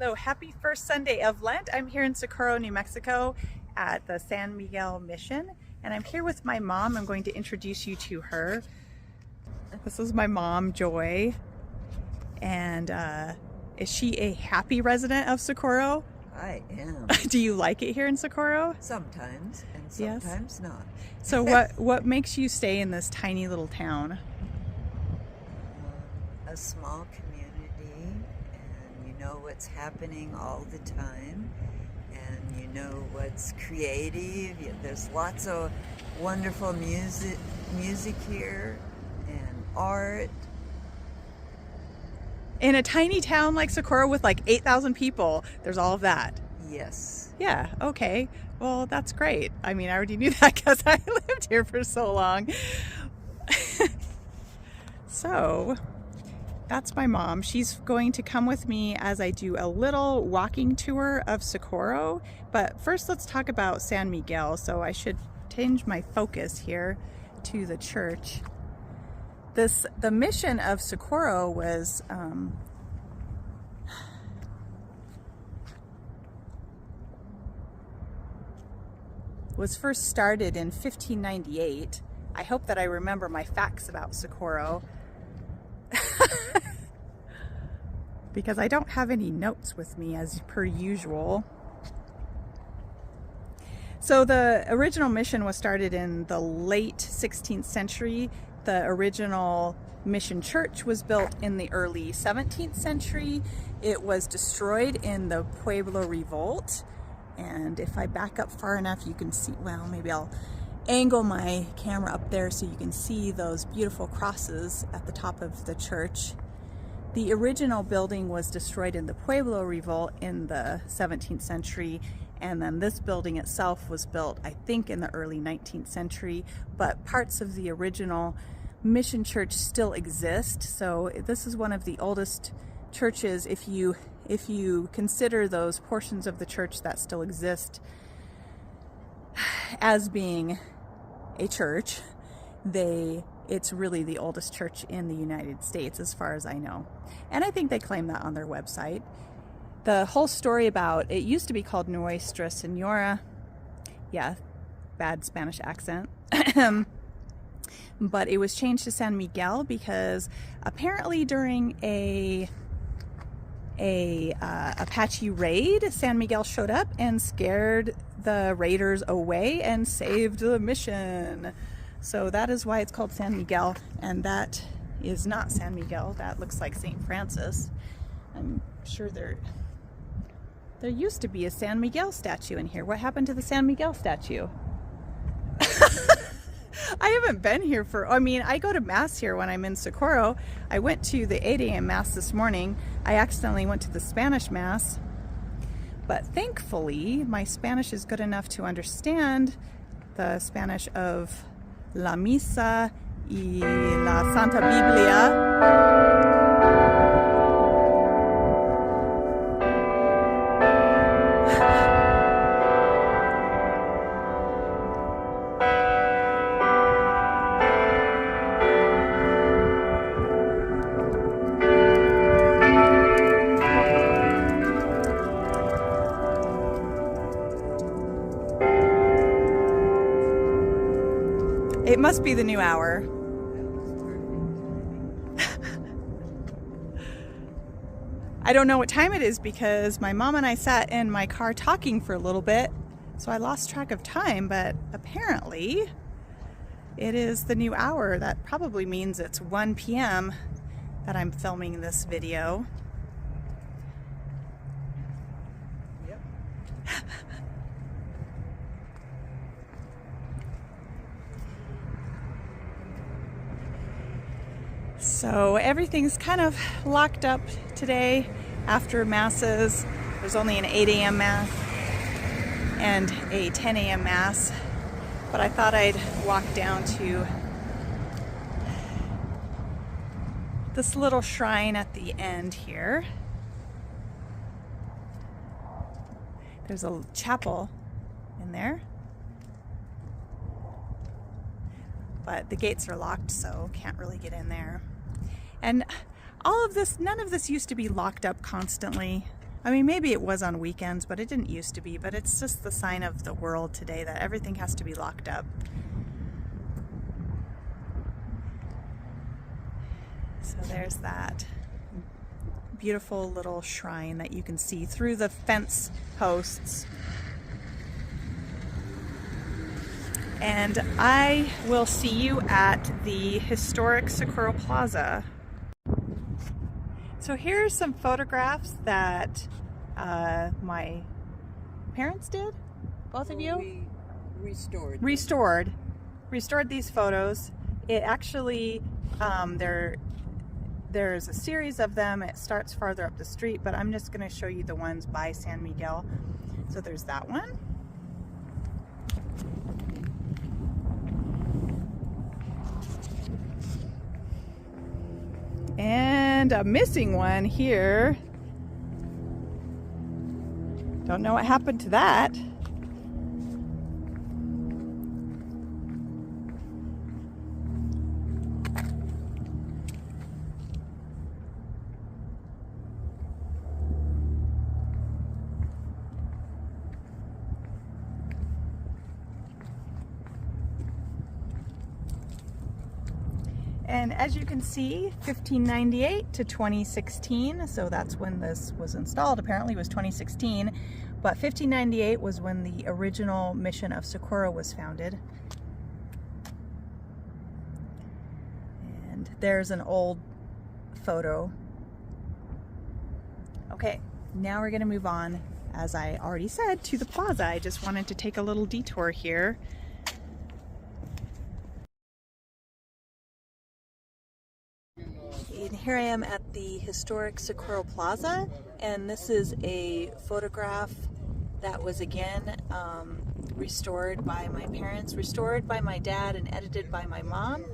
So happy first Sunday of Lent. I'm here in Socorro, New Mexico at the San Miguel Mission, and I'm here with my mom. I'm going to introduce you to her. This is my mom, Joy, and is she a happy resident of Socorro? I am. Do you like it here in Socorro? Sometimes, and sometimes not. So what makes you stay in this tiny little town? A small community, and you know what's happening all the time, and you know what's creative. There's lots of wonderful music here, and art. In a tiny town like Socorro with like 8,000 people, there's all of that. Yes. Yeah, okay. Well, that's great. I mean, I already knew that because I lived here for so long. So, that's my mom. She's going to come with me as I do a little walking tour of Socorro. But first, let's talk about San Miguel. So I should change my focus here to the church. The mission of Socorro was first started in 1598. I hope that I remember my facts about Socorro because I don't have any notes with me as per usual. So the original mission was started in the late 16th century. The original mission church was built in the early 17th century. It was destroyed in the Pueblo Revolt. And if I back up far enough, you can see, well, maybe I'll angle my camera up there so you can see those beautiful crosses at the top of the church. The original building was destroyed in the Pueblo Revolt in the 17th century. And then this building itself was built, I think, in the early 19th century, but parts of the original mission church still exist. So this is one of the oldest churches if you consider those portions of the church that still exist as being a church. It's really the oldest church in the United States as far as I know. And I think they claim that on their website. The whole story about it used to be called Nuestra Senora. Yeah, bad Spanish accent. But it was changed to San Miguel because apparently during a Apache raid, San Miguel showed up and scared the raiders away and saved the mission. So that is why it's called San Miguel, and that is not San Miguel. That looks like St. Francis. I'm sure there used to be a San Miguel statue in here. What happened to the San Miguel statue? I haven't been here I go to Mass here when I'm in Socorro. I went to the 8 a.m. Mass this morning. I accidentally went to the Spanish Mass. But thankfully, my Spanish is good enough to understand the Spanish of La Misa y la Santa Biblia. It must be the new hour. I don't know what time it is because my mom and I sat in my car talking for a little bit, so I lost track of time, but apparently it is the new hour. That probably means it's 1 p.m. that I'm filming this video. Yep. So everything's kind of locked up today after masses. There's only an 8 a.m. mass and a 10 a.m. mass, but I thought I'd walk down to this little shrine at the end here. There's a chapel in there, but the gates are locked, so can't really get in there. And all of this, none of this used to be locked up constantly. I mean, maybe it was on weekends, but it didn't used to be. But it's just the sign of the world today that everything has to be locked up. So there's that beautiful little shrine that you can see through the fence posts. And I will see you at the historic Socorro Plaza. So here's some photographs that my parents did, both of you? We restored these photos. It actually, there's a series of them. It starts farther up the street, but I'm just going to show you the ones by San Miguel. So there's that one. And a missing one here. Don't know what happened to that. And as you can see, 1598 to 2016, so that's when this was installed. Apparently it was 2016, but 1598 was when the original mission of Socorro was founded. And there's an old photo. Okay, now we're gonna move on, as I already said, to the plaza. I just wanted to take a little detour here. And here I am at the historic Socorro Plaza, and this is a photograph that was again restored by my parents, restored by my dad, and edited by my mom.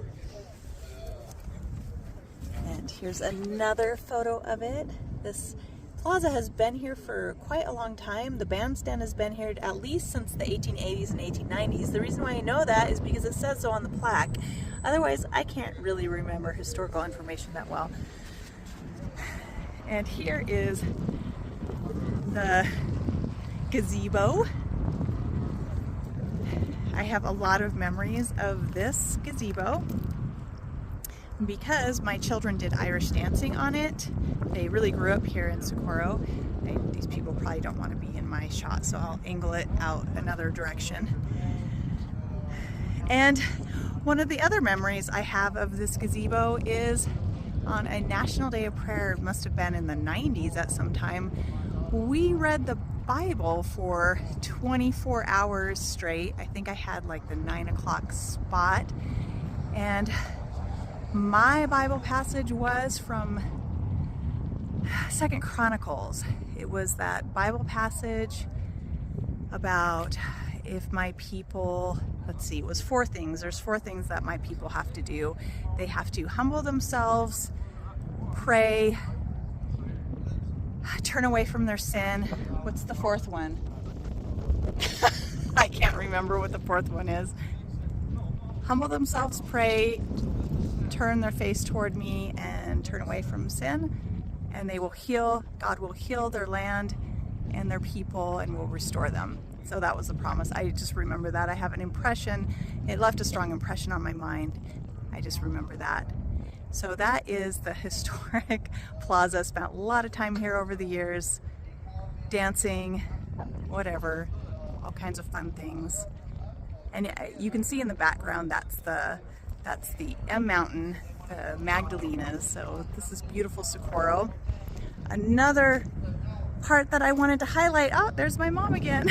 And here's another photo of it. This plaza has been here for quite a long time. The bandstand has been here at least since the 1880s and 1890s. The reason why I know that is because it says so on the plaque. Otherwise, I can't really remember historical information that well. And here is the gazebo. I have a lot of memories of this gazebo because my children did Irish dancing on it. They really grew up here in Socorro. These people probably don't want to be in my shot, so I'll angle it out another direction. And one of the other memories I have of this gazebo is on a National Day of Prayer, it must have been in the 90s at some time, we read the Bible for 24 hours straight. I think I had like the 9 o'clock spot, and my Bible passage was from 2 Chronicles. It was that Bible passage about if my people, let's see, it was 4 things. There's 4 things that my people have to do. They have to humble themselves, pray, turn away from their sin. What's the 4th one? I can't remember what the 4th one is. Humble themselves, pray, turn their face toward me, and turn away from sin, and they will heal. God will heal their land and their people and will restore them. So that was the promise. I just remember that. I have an impression. It left a strong impression on my mind. I just remember that. So that is the historic plaza. Spent a lot of time here over the years, dancing, whatever, all kinds of fun things. And you can see in the background, that's the M Mountain, the Magdalenas. So this is beautiful Socorro. Another part that I wanted to highlight, oh, there's my mom again.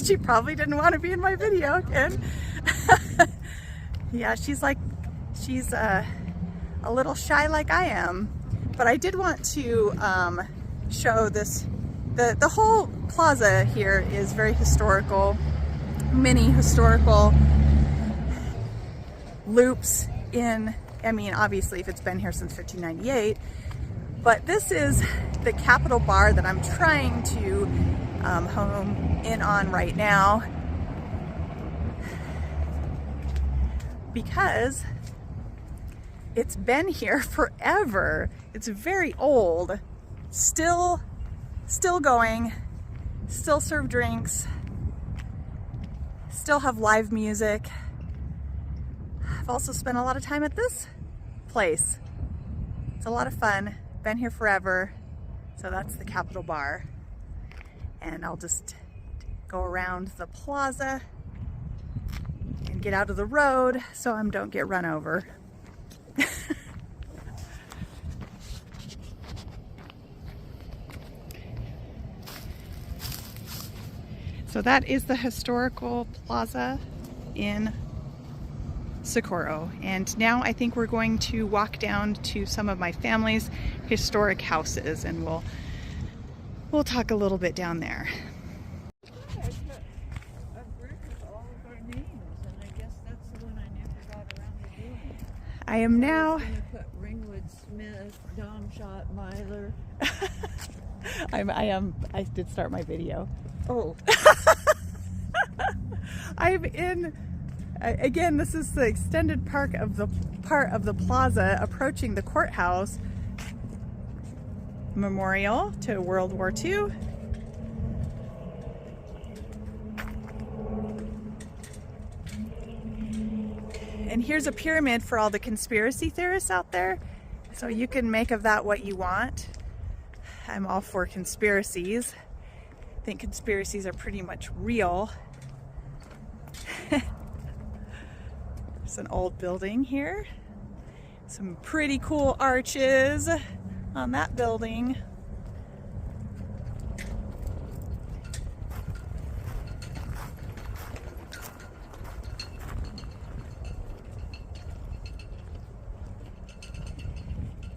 She probably didn't want to be in my video again. Yeah, she's a little shy like I am, but I did want to show this. The whole plaza here is very historical, many historical loops in, I mean, obviously if it's been here since 1598, but this is the Capitol Bar that I'm trying to home in on right now, because it's been here forever. It's very old, still still going, still serve drinks, still have live music. I've also spent a lot of time at this place. It's a lot of fun. Been here forever. So that's the Capitol Bar. And I'll just go around the plaza and get out of the road so I don't get run over. So that is the historical plaza in Socorro. And now I think we're going to walk down to some of my family's historic houses, and we'll talk a little bit down there. I am now. Ringwood, Smith, Domshot, Myler. I did start my video. Oh. I'm in. Again, this is the extended part of the plaza approaching the courthouse memorial to World War II. And here's a pyramid for all the conspiracy theorists out there. So you can make of that what you want. I'm all for conspiracies. I think conspiracies are pretty much real. There's an old building here. Some pretty cool arches on that building.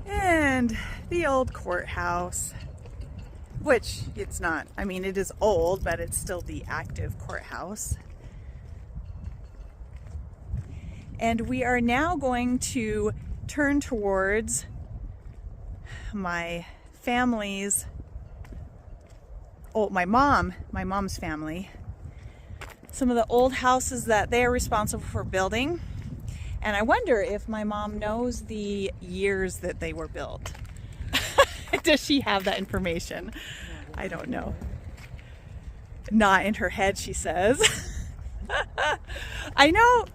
And the old courthouse, which it's not, I mean, it is old, but it's still the active courthouse. And we are now going to turn towards my family's, my mom's family. Some of the old houses that they are responsible for building. And I wonder if my mom knows the years that they were built. Does she have that information? I don't know. Not in her head, she says. I know.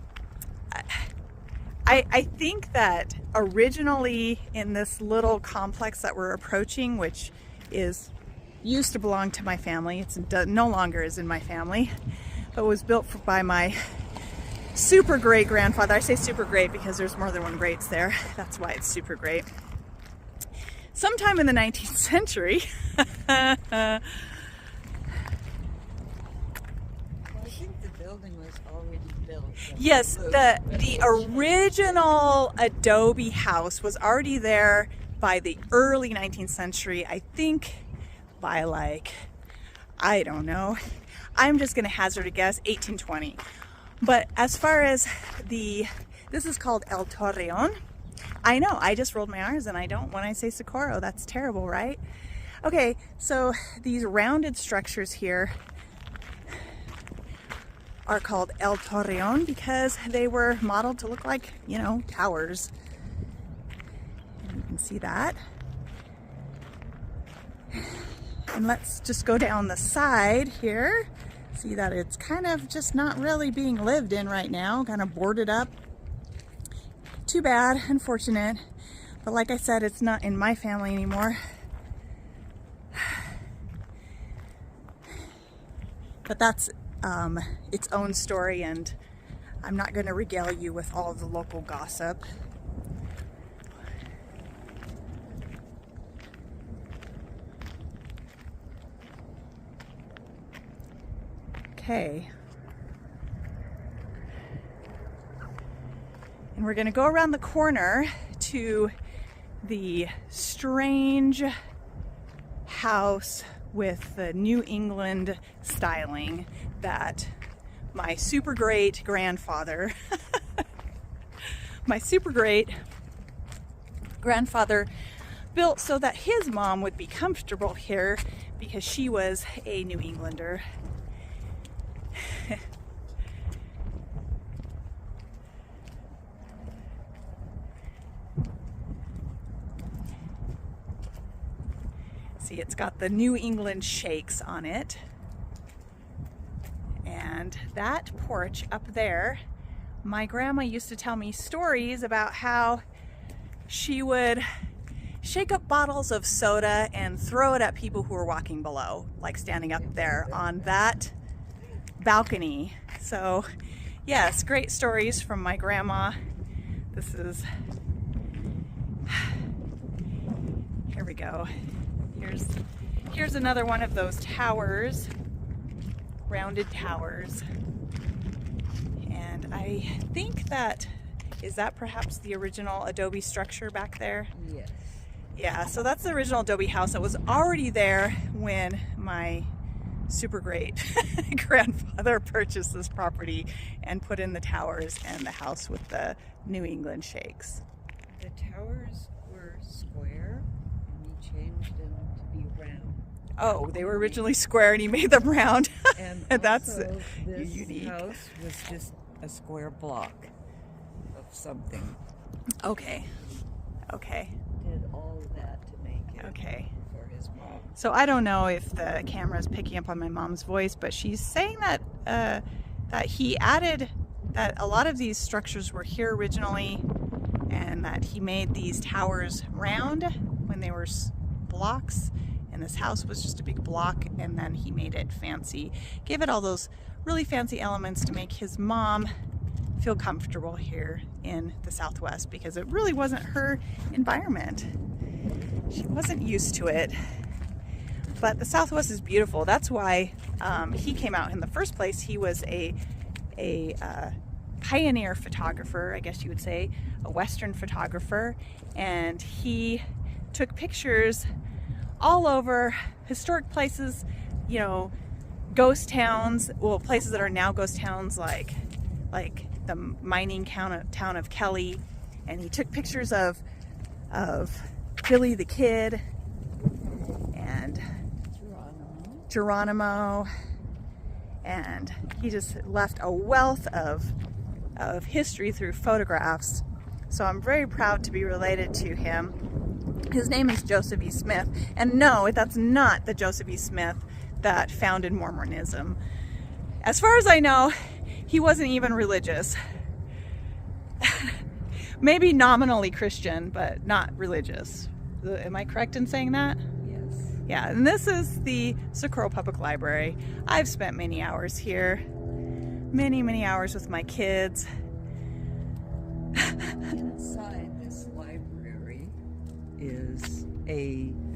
I think that originally in this little complex that we're approaching, which used to belong to my family, it's no longer is in my family, but was built by my super great grandfather. I say super great because there's more than one greats there. That's why it's super great. Sometime in the 19th century. Well, I think the building was already built. Yes, the original adobe house was already there by the early 19th century. I think by I don't know. I'm just going to hazard a guess, 1820. But as far as this is called El Torreon. I know, I just rolled my R's and I don't when I say Socorro. That's terrible, right? Okay, so these rounded structures here are called El Torreon because they were modeled to look like, towers. And you can see that. And let's just go down the side here. See that it's kind of just not really being lived in right now, kind of boarded up. Too bad, unfortunate. But like I said, it's not in my family anymore. But that's its own story, and I'm not going to regale you with all of the local gossip. Okay. And we're going to go around the corner to the strange house with the New England styling that my super great grandfather, built so that his mom would be comfortable here because she was a New Englander. See, it's got the New England shakes on it. And that porch up there, my grandma used to tell me stories about how she would shake up bottles of soda and throw it at people who were walking below, like standing up there on that balcony. So yes, great stories from my grandma. This is, here we go. Here's another one of those towers, rounded towers. And I think is that perhaps the original adobe structure back there? Yes. Yeah, so that's the original adobe house that was already there when my super great grandfather purchased this property and put in the towers and the house with the New England shakes. The towers were square and he changed them to be round. Oh, they were originally square and he made them round. And that's also, this unique. house was just a square block of something. Okay. Did all of that to make it Okay. for his mom. So I don't know if the camera is picking up on my mom's voice, but she's saying that that he added that a lot of these structures were here originally, and that he made these towers round when they were blocks, and this house was just a big block, and then he made it fancy, gave it all those really fancy elements to make his mom feel comfortable here in the Southwest, because it really wasn't her environment. She wasn't used to it. But the Southwest is beautiful. That's why he came out in the first place. He was a pioneer photographer, I guess you would say, a Western photographer, and he took pictures all over historic places, you know, ghost towns, well, places that are now ghost towns, like the mining town of Kelly, and he took pictures of Billy the Kid and Geronimo, and he just left a wealth of history through photographs. So I'm very proud to be related to him. His name is Joseph E. Smith, and no, that's not the Joseph E. Smith that founded Mormonism. As far as I know, he wasn't even religious. Maybe nominally Christian, but not religious. Am I correct in saying that? Yes. Yeah, and this is the Socorro Public Library. I've spent many hours here, many hours with my kids. Inside this library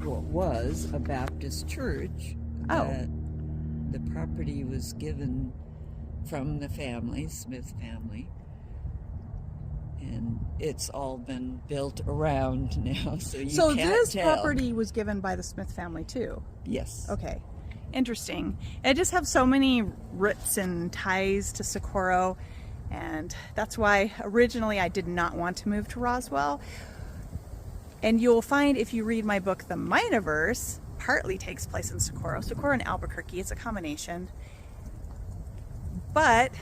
was a Baptist church. Oh. That the property was given from the family, Smith family. And it's all been built around now, so you can't this tell. property was given by the Smith family too? Yes. Okay, interesting. I just have so many roots and ties to Socorro, and that's why originally I did not want to move to Roswell. And you'll find if you read my book, The Minoverse, partly takes place in Socorro. Socorro and Albuquerque, it's a combination. But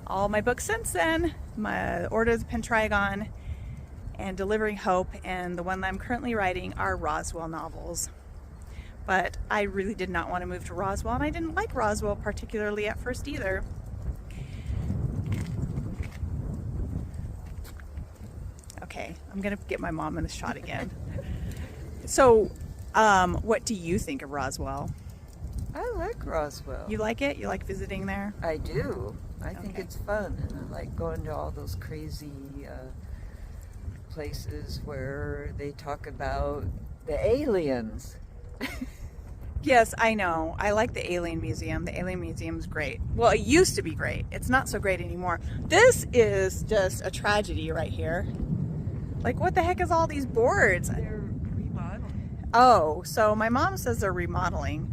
all my books since then, my Order of the Pentragon and Delivering Hope, and the one that I'm currently writing, are Roswell novels. But I really did not want to move to Roswell, and I didn't like Roswell particularly at first either. Okay, I'm gonna get my mom in the shot again. So, what do you think of Roswell? I like Roswell. You like it? You like visiting there? I do. I think Okay. it's fun, and I like going to all those crazy places where they talk about the aliens. Yes, I know. I like the Alien Museum. The Alien Museum's great. Well, it used to be great. It's not so great anymore. This is just a tragedy right here. Like, what the heck is all these boards? They're remodeling. Oh, so my mom says they're remodeling.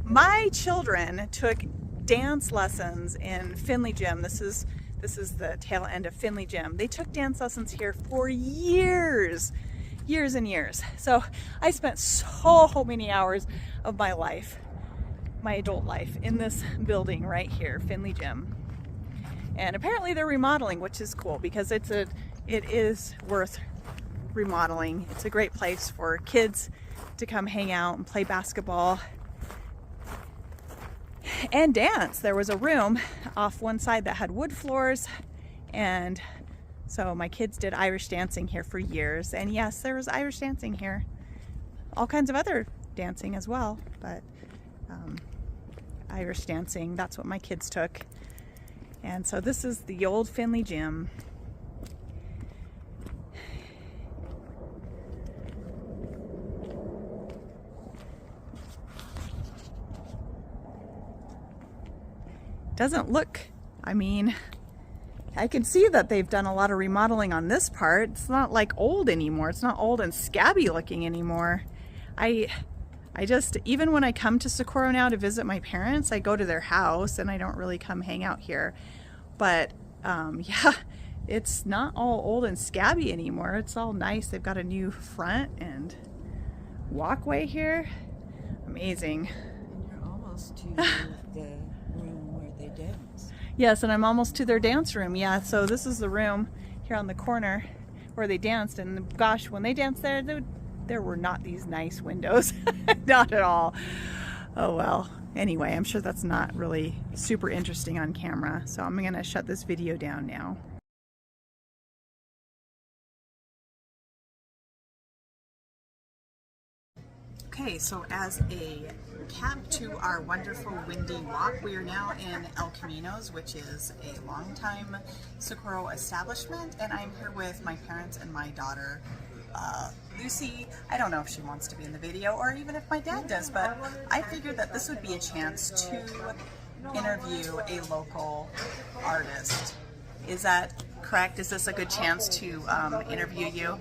My children took dance lessons in Finley Gym. This is the tail end of Finley Gym. They took dance lessons here for years and years. So I spent so many hours of my life, my adult life, in this building right here, Finley Gym. And apparently they're remodeling, which is cool, because it is worth remodeling. It's a great place for kids to come hang out and play basketball and dance. There was a room off one side that had wood floors, and so my kids did Irish dancing here for years. And yes, there was Irish dancing here. All kinds of other dancing as well, but Irish dancing, that's what my kids took. And so this is the old Finley Gym. Doesn't look, I mean, I can see that they've done a lot of remodeling on this part. It's not like old anymore. It's not old and scabby looking anymore. I just, even when I come to Socorro now to visit my parents, I go to their house and I don't really come hang out here. But yeah, it's not all old and scabby anymore. It's all nice. They've got a new front and walkway here. Amazing. And you're almost to the room where they dance. Yes, and I'm almost to their dance room. Yeah, so this is the room here on the corner where they danced. And gosh, when they danced there were not these nice windows. Not at all. Oh well. Anyway, I'm sure that's not really super interesting on camera, so I'm gonna shut this video down now. Okay, so as a cap to our wonderful windy walk, we are now in El Caminos, which is a longtime Socorro establishment, and I'm here with my parents and my daughter, Lucy. I don't know if she wants to be in the video or even if my dad does, but I figured that this would be a chance to interview a local artist. Is that correct? Is this a good chance to interview you?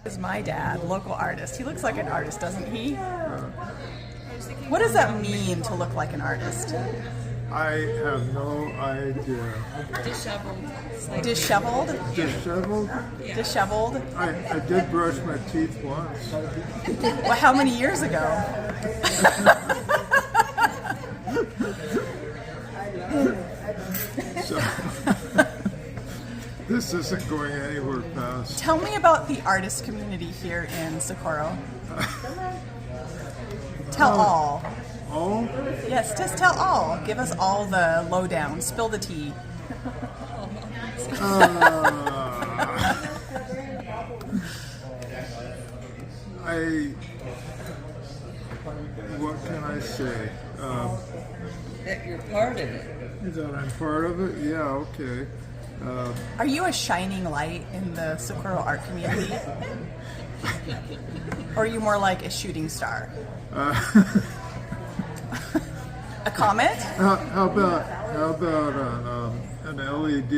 This is my dad, local artist. He looks like an artist, doesn't he? What does that mean to look like an artist? I have no idea. Disheveled? Disheveled? Yeah. Disheveled? I did brush my teeth once. Well, how many years ago? So, this isn't going anywhere fast. Tell me about the artist community here in Socorro. Tell all. All? Yes, just tell all. Give us all the lowdown. Spill the tea. What can I say? That you're part of it. That I'm part of it? Yeah, okay. Are you a shining light in the Socorro art community? Or are you more like a shooting star? A comet? How about an LED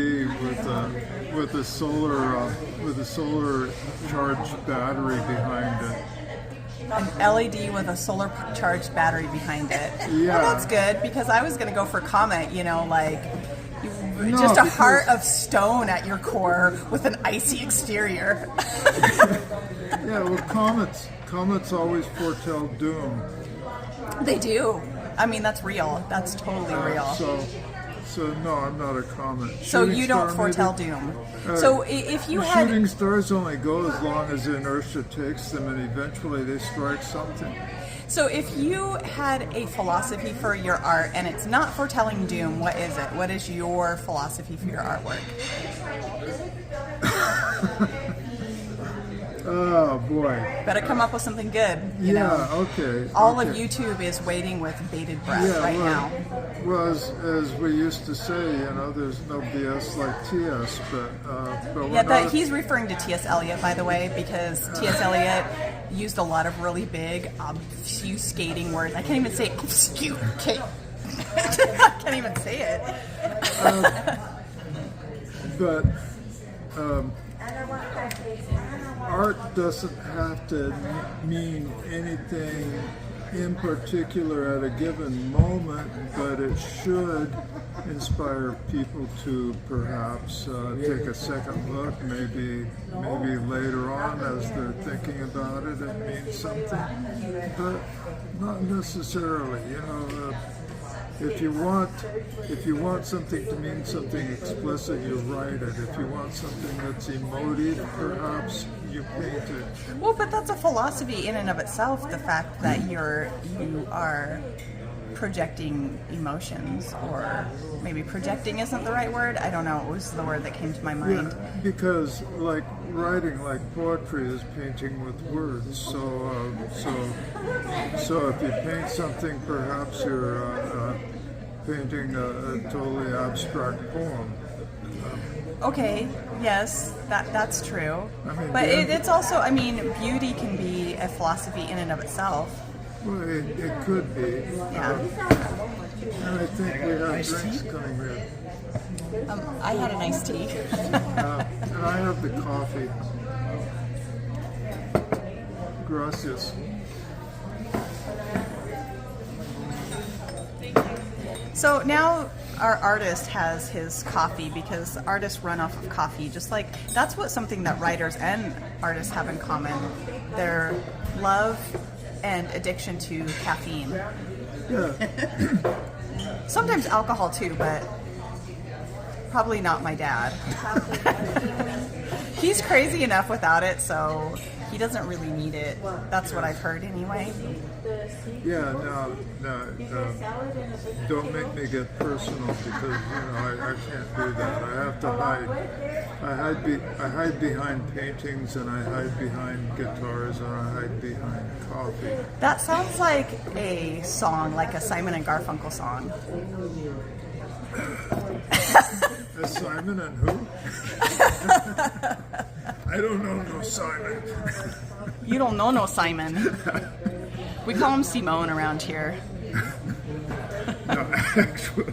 with a solar charged battery behind it? An LED with a solar charged battery behind it. Yeah. Well, that's good, because I was going to go for comet, you know, like No, just a because- heart of stone at your core with an icy exterior. Yeah, well, comets always foretell doom. They do. I mean, that's real. That's totally real. So no, I'm not a comet. So Shooting you don't star, foretell maybe? doom. So if you The had... shooting stars only go as long as the inertia takes them, and eventually they strike something. So if you had a philosophy for your art and it's not foretelling doom, what is it? What is your philosophy for your artwork? Oh boy. Better come up with something good, you know. Okay. All okay. of YouTube is waiting with bated breath right now. Well, as we used to say, you know, there's no BS like TS, but we're Yeah, not. he's referring to T.S. Eliot, by the way, because T.S. Eliot used a lot of really big, obfuscating words. I can't even say obfuscate. I can't even say it. But art doesn't have to mean anything in particular at a given moment, but it should inspire people to perhaps take a second look, maybe later on as they're thinking about it, it means something, but not necessarily, you know. if you want something to mean something explicit, you write it. If you want something that's emotive, perhaps you paint it. Well, but that's a philosophy in and of itself. The fact that you are projecting emotions, or maybe projecting isn't the right word. I don't know. It was the word that came to my mind. Yeah, because like writing, like poetry, is painting with words. So if you paint something, perhaps you're painting a totally abstract poem. Okay, yes, that's true. I mean, but yeah. it's also, I mean, beauty can be a philosophy in and of itself. Well, it could be. Yeah. And I think we have drinks coming here. I had an iced tea. And I have the coffee. Gracias. So now our artist has his coffee, because artists run off of coffee. Just like that's what something that writers and artists have in common: their love and addiction to caffeine. Yeah. Sometimes alcohol too, but probably not my dad. He's crazy enough without it, so he doesn't really need it. That's what I've heard anyway. Yeah, no, don't make me get personal, because I can't do that. I have to hide. I hide behind paintings, and I hide behind guitars, and I hide behind coffee. That sounds like a song, like a Simon and Garfunkel song. Simon and who? I don't know no Simon. You don't know no Simon. We call him Simone around here. No, actually,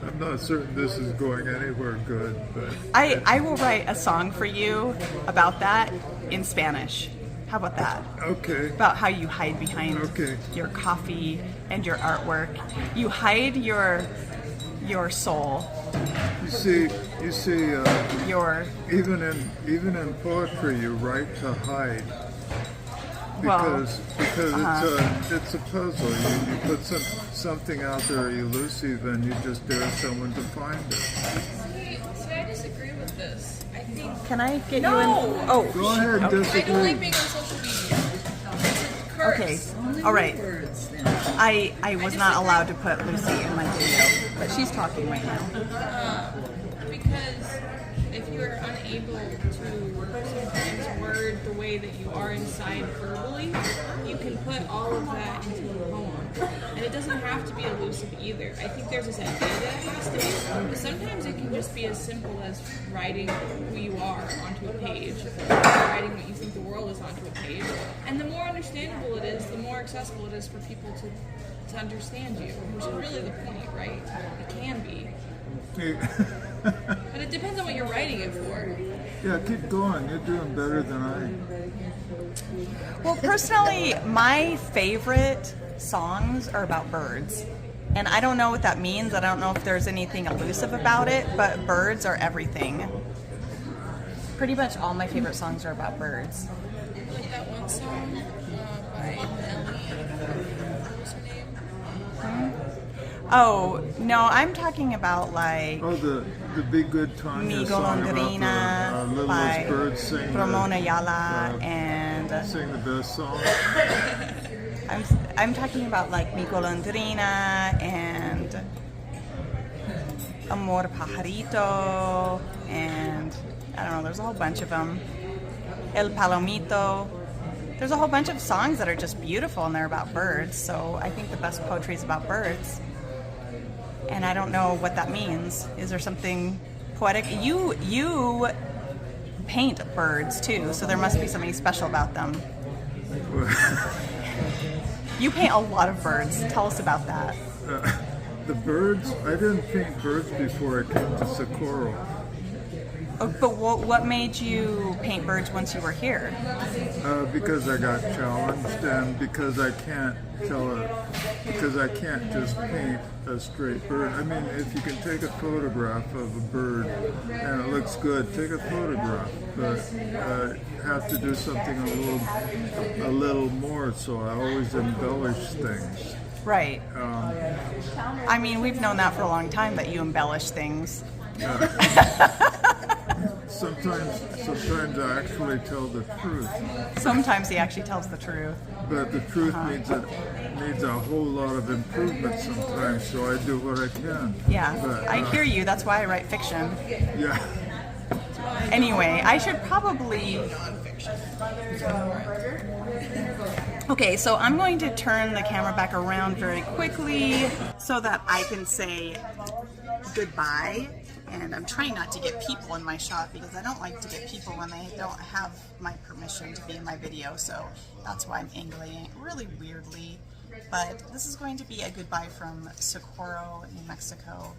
I'm not certain this is going anywhere good, but I will write a song for you about that in Spanish. How about that? okay. About how you hide behind your coffee and your artwork. You hide your soul. You see, Your even in poetry, you write to hide. Because it's a puzzle. You put something out there elusive, and you just dare someone to find it. See, I disagree with this. I think. Can I get you in? Oh, Go ahead, I disagree. don't like being on social media. It's a curse. okay. All right. I was not allowed to put Lucy in my video, but she's talking right now. Because if you are unable to sometimes word the way that you are inside verbally, you can put all of that into a poem. And it doesn't have to be elusive either. I think there's this idea that it has to be, but sometimes it can just be as simple as writing who you are onto a page, or writing what you think the world is onto a page. And the more understandable it is, the more accessible it is for people to understand you, which is really the point, right? It can be. But it depends on what you're writing it for. Yeah, keep going. You're doing better than I. Well, personally, my favorite songs are about birds. And I don't know what that means. I don't know if there's anything elusive about it, but birds are everything. Pretty much all my favorite songs are about birds. Like that one song by Nelly. What was her name? Oh, no, I'm talking about like Oh, the Be Good Tanya Mi song about Golondrina the by littlest bird sing Ramon Ayala and sing the best song. I'm talking about like Mi Golondrina and Amor Pajarito and I don't know, there's a whole bunch of them. El Palomito. There's a whole bunch of songs that are just beautiful and they're about birds, so I think the best poetry is about birds. And I don't know what that means. Is there something poetic? You paint birds too, so there must be something special about them. You paint a lot of birds. Tell us about that. The birds, I didn't paint birds before I came to Socorro. Oh, but what made you paint birds once you were here? Because I got challenged, and because I can't just paint a straight bird. I mean, if you can take a photograph of a bird and it looks good, take a photograph. But have to do something a little more. So I always embellish things. Right. Um, I mean, we've known that for a long time, that you embellish things. sometimes I actually tell the truth, Sometimes he actually tells the truth. but the truth needs a whole lot of improvement sometimes. So I do what I can. Yeah, But, I hear you. That's why I write fiction. Yeah. Anyway, I should probably... Okay, so I'm going to turn the camera back around very quickly so that I can say goodbye. And I'm trying not to get people in my shot because I don't like to get people when they don't have my permission to be in my video. So that's why I'm angling it really weirdly. But this is going to be a goodbye from Socorro, New Mexico.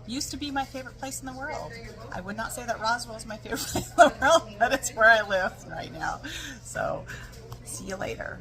Used to be my favorite place in the world. I would not say that Roswell is my favorite place in the world, but it's where I live right now. So, see you later.